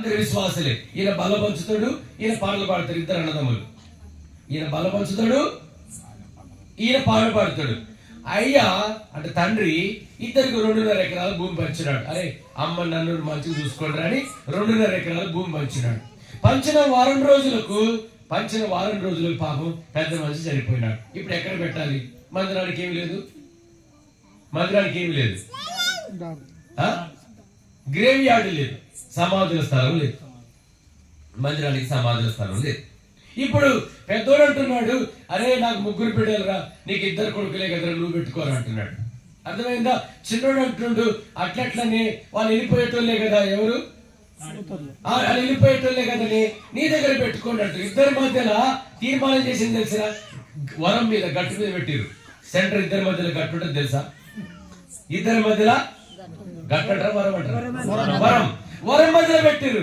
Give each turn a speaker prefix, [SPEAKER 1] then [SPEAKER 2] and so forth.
[SPEAKER 1] అందరు విశ్వాసులే. ఈయన బలపంచుతాడు, ఈయన పాటలు పాడతాడు. ఇద్దరు అన్నదమ్ములు. ఈయన బలపంచుతాడు, ఈయన పాటలు పాడతాడు. అయ్యా అంటే తండ్రి ఇద్దరికి 2.5 ఎకరాల భూమి పంచినాడు. అరే అమ్మ నన్ను మంచిగా చూసుకోండి అని 2.5 ఎకరాల భూమి పంచినాడు. పంచిన వారం రోజులకు పాపం పెద్ద మనిషి చనిపోయినాడు. ఇప్పుడు ఎక్కడ పెట్టాలి? మందిరానికి ఏమి లేదు, గ్రేవ్ యార్డ్ లేదు, సమాధుల స్థలం లేదు, మందిరానికి సమాధుల స్థలం లేదు. ఇప్పుడు పెద్దోడు అంటున్నాడు, అరే నాకు 3 బిడ్డలురా, నీకు 2 కొడుకులే కదరా, నువ్వు పెట్టుకోరా అంటున్నాడు. అర్థమైందా? చిన్నోడు అంటున్నాడు, అట్లనే వాళ్ళు వెళ్ళిపోయేటోళ్ళే కదా, ఎవరు వాళ్ళు వెళ్ళిపోయేటోళ్ళే కదని నీ దగ్గర పెట్టుకోండి అంటారు. ఇద్దరి మధ్యలో తీర్మానం చేసింది తెలిసిన వరం మీద, గట్టు మీద పెట్టిరు. సెంటర్ ఇద్దరి మధ్యలో గట్టు ఉంటుంది తెలుసా? ఇద్దరి మధ్యలో గట్టంటారా వరం అంటారా? వరం మధ్యలో పెట్టిరు.